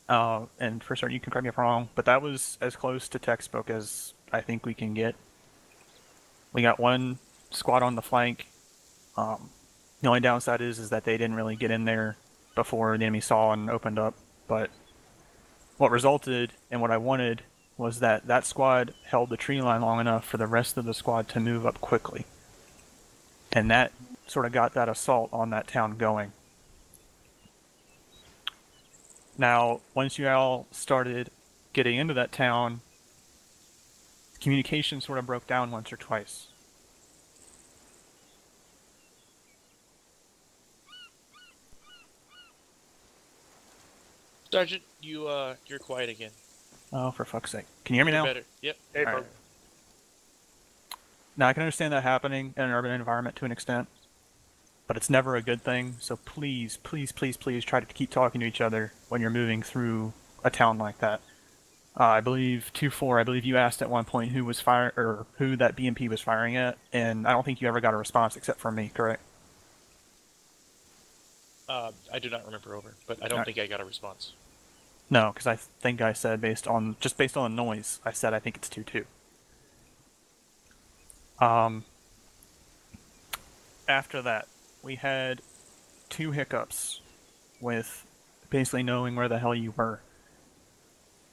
and for certain you can correct me if I'm wrong, but that was as close to textbook as I think we can get. We got one squad on the flank. The only downside is that they didn't really get in there before the enemy saw and opened up. But what resulted and what I wanted was that that squad held the tree line long enough for the rest of the squad to move up quickly. And that sort of got that assault on that town going. Now, once you all started getting into that town, communication sort of broke down once or twice. Sergeant, you're quiet again. Oh, for fuck's sake. Can you hear me You're now? better. Yep. Hey, All right. Now, I can understand that happening in an urban environment to an extent, but it's never a good thing, so please, please, please, please try to keep talking to each other when you're moving through a town like that. I believe 2-4, I believe you asked at one point who was who that BMP was firing at, and I don't think you ever got a response except from me, correct? I do not remember over, but I don't think I got a response. No, because I think I said based on the noise, I said I think it's 2-2. After that, we had 2 hiccups with basically knowing where the hell you were.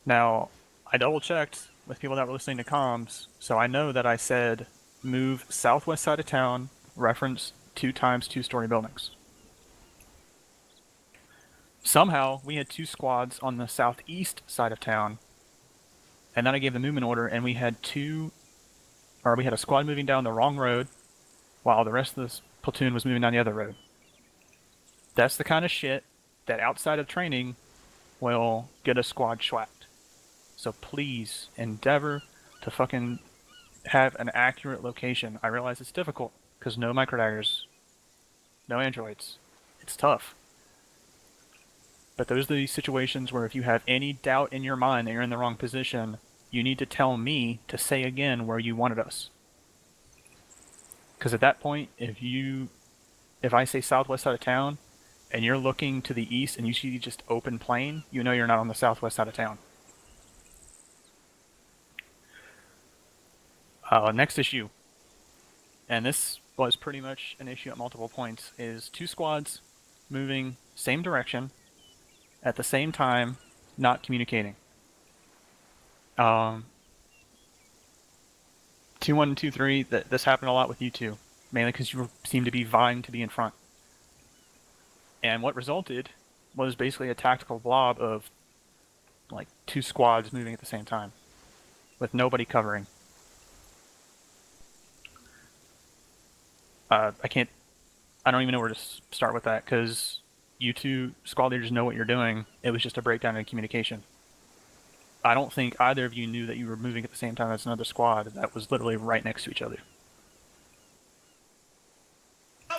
Now, I double checked with people that were listening to comms, so I know that I said move southwest side of town, reference 2 times 2-story buildings. Somehow, we had 2 squads on the southeast side of town, and then I gave the movement order, and we had a squad moving down the wrong road, while the rest of the platoon was moving down the other road. That's the kind of shit that outside of training will get a squad schwacked. So please endeavor to fucking have an accurate location. I realize it's difficult, because no microdaggers, no androids. It's tough. But those are the situations where if you have any doubt in your mind that you're in the wrong position, you need to tell me to say again where you wanted us. Because at that point, if I say southwest side of town, and you're looking to the east and you see just open plain, you know you're not on the southwest side of town. Next issue, and this was pretty much an issue at multiple points, is 2 squads moving same direction at the same time, not communicating. 2-1 and 2-3, this happened a lot with you two, mainly because you seemed to be vying to be in front. And what resulted was basically a tactical blob of like 2 squads moving at the same time, with nobody covering. I don't even know where to start with that, because you 2 squad leaders know what you're doing. It was just a breakdown in communication. I don't think either of you knew that you were moving at the same time as another squad that was literally right next to each other.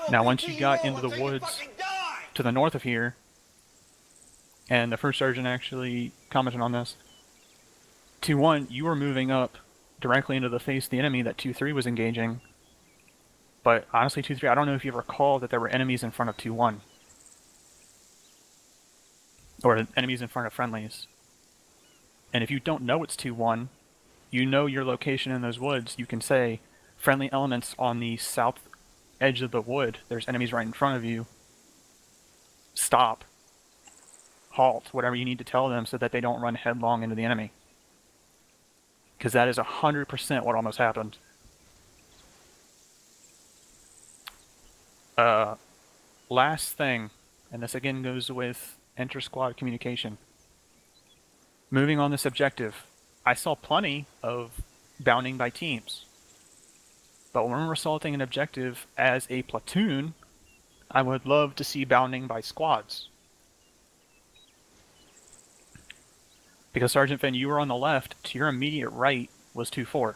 Now, once you got into the woods to the north of here, and the first sergeant actually commented on this, 2-1, you were moving up directly into the face of the enemy that 2-3 was engaging. But honestly, 2-3, I don't know if you recall that there were enemies in front of 2-1. Or enemies in front of friendlies. And if you don't know it's 2-1, you know your location in those woods, you can say, friendly elements on the south edge of the wood, there's enemies right in front of you. Stop. Halt, whatever you need to tell them so that they don't run headlong into the enemy. Because that is 100% what almost happened. Last thing, and this again goes with inter-squad communication. Moving on this objective, I saw plenty of bounding by teams. But when we're assaulting an objective as a platoon, I would love to see bounding by squads. Because Sergeant Finn, you were on the left, to your immediate right was 2-4.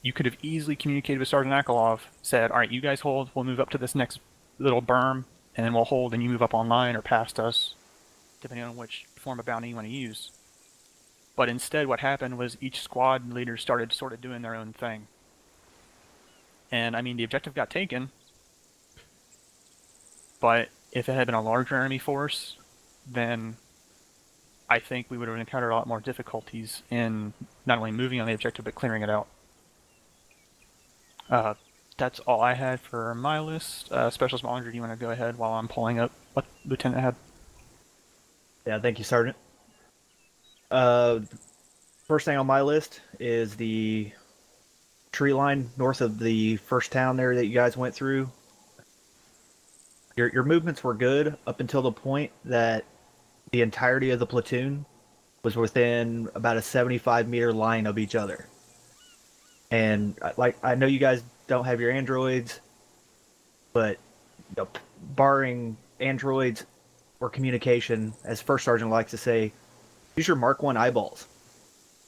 You could have easily communicated with Sergeant Akalov, said, alright, you guys hold, we'll move up to this next little berm, and then we'll hold and you move up online or past us, depending on which form of bounding you want to use. But instead what happened was each squad leader started sort of doing their own thing. And I mean, the objective got taken, but if it had been a larger enemy force, then I think we would have encountered a lot more difficulties in not only moving on the objective, but clearing it out. That's all I had for my list. Specialist Monitor, do you want to go ahead while I'm pulling up what Lieutenant had? Yeah, thank you, Sergeant. First thing on my list is the tree line north of the first town there that you guys went through. Your movements were good up until the point that the entirety of the platoon was within about a 75-meter line of each other. And I know you guys don't have your androids, but barring androids, or communication, as First Sergeant likes to say, use your Mark 1 eyeballs.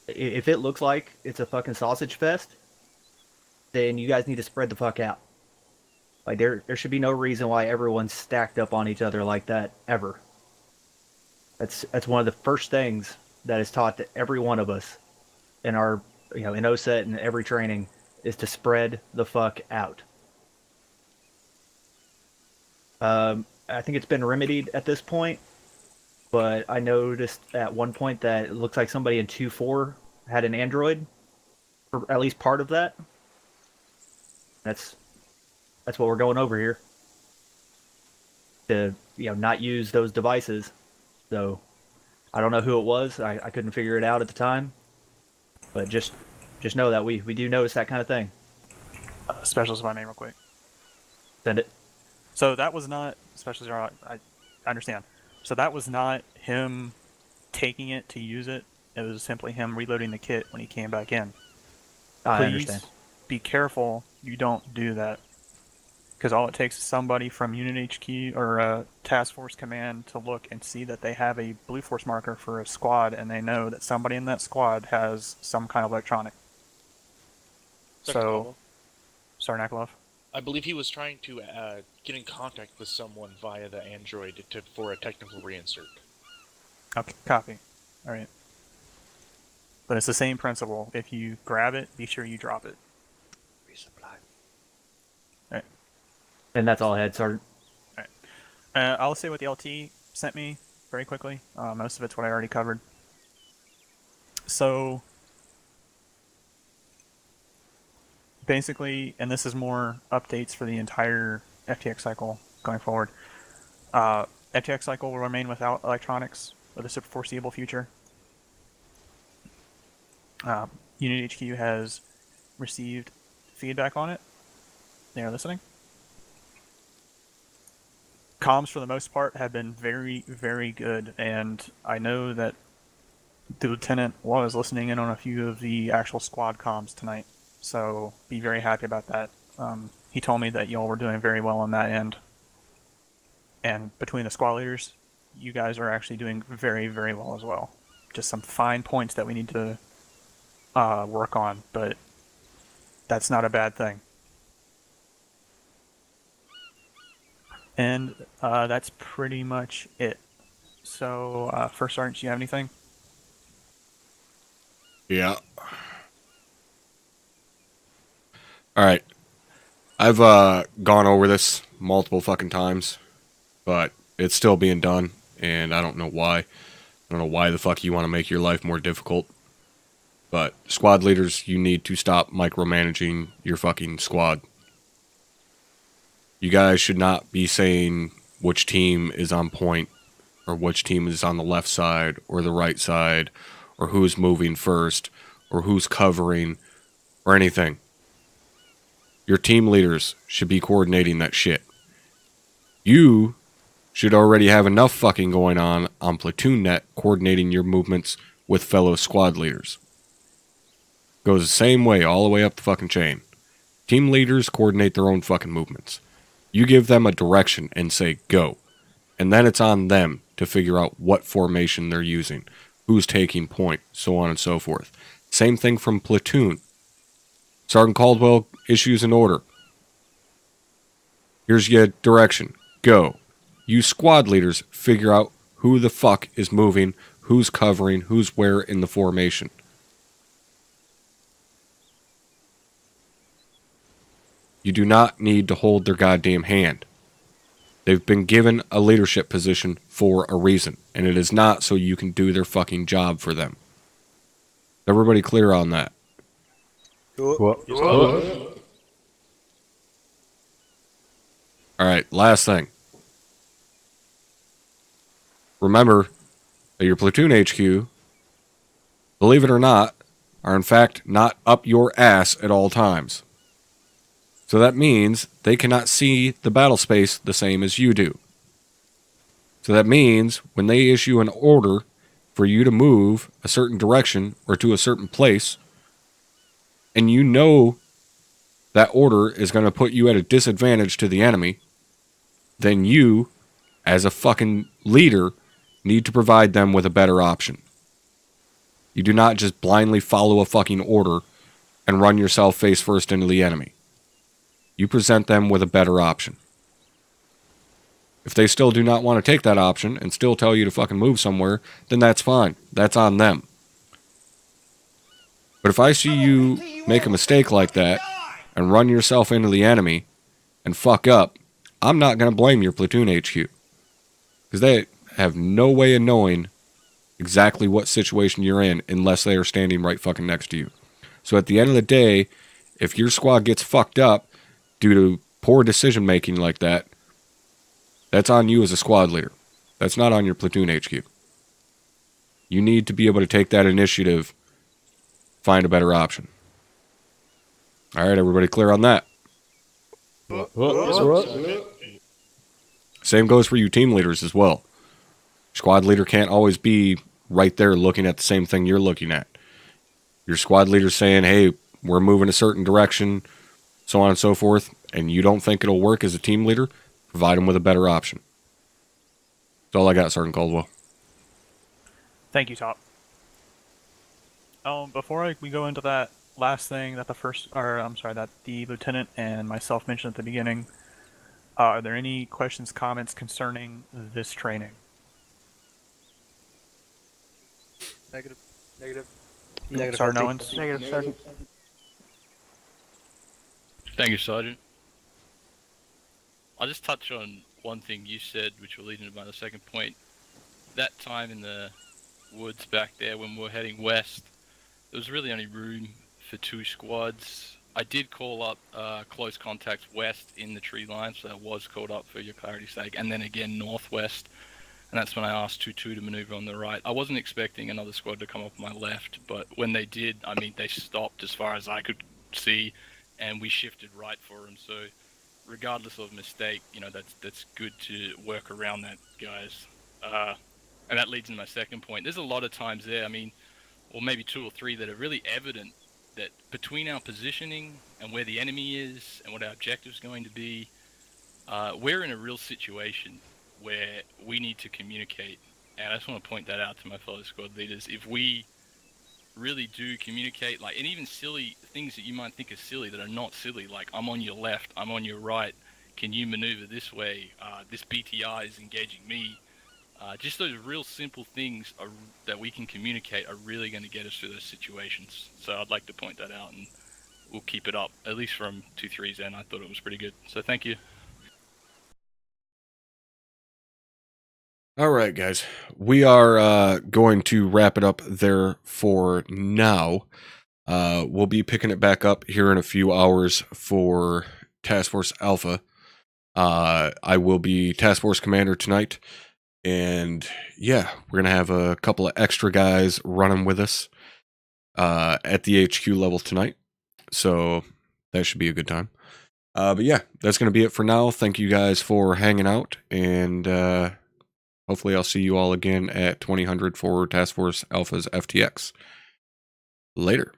If it looks like it's a fucking sausage fest, then you guys need to spread the fuck out. Like there should be no reason why everyone's stacked up on each other like that ever. That's one of the first things that is taught to every one of us in our in OSET and every training is to spread the fuck out. I think it's been remedied at this point, but I noticed at one point that it looks like somebody in 2.4 had an Android for at least part of that. That's what we're going over here. To not use those devices. So I don't know who it was. I couldn't figure it out at the time. But just know that we do notice that kind of thing. Specialist, if I may, real quick. Send it. So that was not Specialist. I understand. So that was not him taking it to use it. It was simply him reloading the kit when he came back in. I understand. Be careful you don't do that. Because all it takes is somebody from Unit HQ or Task Force Command to look and see that they have a Blue Force marker for a squad, and they know that somebody in that squad has some kind of electronic. So, Sergeant Akalov? I believe he was trying to get in contact with someone via the Android for a technical reinsert. Okay, copy. Alright. But it's the same principle. If you grab it, be sure you drop it. Resupply. Alright. And that's all I had, Sergeant. Alright. I'll say what the LT sent me very quickly. Most of it's what I already covered. So, basically, and this is more updates for the entire FTX cycle going forward. FTX cycle will remain without electronics for the foreseeable future. Unit HQ has received feedback on it. They are listening. Comms, for the most part, have been very, very good, and I know that the lieutenant was listening in on a few of the actual squad comms tonight, so be very happy about that. He told me that y'all were doing very well on that end, and between the squad leaders, you guys are actually doing very, very well as well. Just some fine points that we need to work on, but that's not a bad thing. And that's pretty much it. So, First Sergeant, do you have anything? Yeah. Alright. I've gone over this multiple fucking times, but it's still being done, and I don't know why. I don't know why the fuck you want to make your life more difficult. But squad leaders, you need to stop micromanaging your fucking squad. You guys should not be saying which team is on point, or which team is on the left side, or the right side, or who's moving first, or who's covering, or anything. Your team leaders should be coordinating that shit. You should already have enough fucking going on Platoon Net coordinating your movements with fellow squad leaders. Goes the same way all the way up the fucking chain. Team leaders coordinate their own fucking movements. You give them a direction and say go. And then it's on them to figure out what formation they're using, who's taking point, so on and so forth. Same thing from Platoon. Sergeant Caldwell issues an order. Here's your direction. Go. You squad leaders figure out who the fuck is moving, who's covering, who's where in the formation. You do not need to hold their goddamn hand. They've been given a leadership position for a reason, and it is not so you can do their fucking job for them. Everybody clear on that? Alright, last thing. Remember that your platoon HQ, believe it or not, are in fact not up your ass at all times. So that means they cannot see the battle space the same as you do. So that means when they issue an order for you to move a certain direction or to a certain place, and you know that order is going to put you at a disadvantage to the enemy, then you, as a fucking leader, need to provide them with a better option. You do not just blindly follow a fucking order and run yourself face first into the enemy. You present them with a better option. If they still do not want to take that option and still tell you to fucking move somewhere, then that's fine. That's on them. But if I see you make a mistake like that and run yourself into the enemy and fuck up, I'm not going to blame your platoon HQ. Because they have no way of knowing exactly what situation you're in unless they are standing right fucking next to you. So at the end of the day, if your squad gets fucked up due to poor decision making like that, that's on you as a squad leader. That's not on your platoon HQ. You need to be able to take that initiative, find a better option. Alright, everybody clear on that? Same goes for you team leaders as well. Squad leader can't always be right there looking at the same thing you're looking at. Your squad leader's saying, hey, we're moving a certain direction, so on and so forth, and you don't think it'll work as a team leader, provide them with a better option. That's all I got, Sergeant Caldwell. Thank you, Top. Before we go into that last thing that that the lieutenant and myself mentioned at the beginning, are there any questions, comments concerning this training? Negative. Sergeant Owens? Negative, Sergeant. Thank you, Sergeant. I'll just touch on one thing you said, which will lead into my second point. That time in the woods back there when we were heading west, there was really only room for 2 squads. I did call up close contacts west in the tree line, so that was called up for your clarity's sake, and then again northwest, and that's when I asked 2-2 to maneuver on the right. I wasn't expecting another squad to come up my left, but when they did, I mean, they stopped as far as I could see, and we shifted right for them, so regardless of mistake, you know, that's good to work around that, guys. And that leads into my second point. There's a lot of times there, I mean, or maybe 2 or 3 that are really evident that between our positioning and where the enemy is and what our objective is going to be, we're in a real situation where we need to communicate. And I just want to point that out to my fellow squad leaders. If we really do communicate, like, and even silly things that you might think are silly that are not silly, like I'm on your left, I'm on your right, can you maneuver this way, this BTI is engaging me, just those real simple things that we can communicate are really going to get us through those situations. So I'd like to point that out, and we'll keep it up, at least from 2-3's end. I thought it was pretty good, so thank you. Alright, guys. We are going to wrap it up there for now. We'll be picking it back up here in a few hours for Task Force Alpha. I will be Task Force Commander tonight. And yeah, we're going to have a couple of extra guys running with us at the HQ level tonight. So that should be a good time. But yeah, that's going to be it for now. Thank you guys for hanging out. And hopefully I'll see you all again at 2000 for Task Force Alpha's FTX. Later.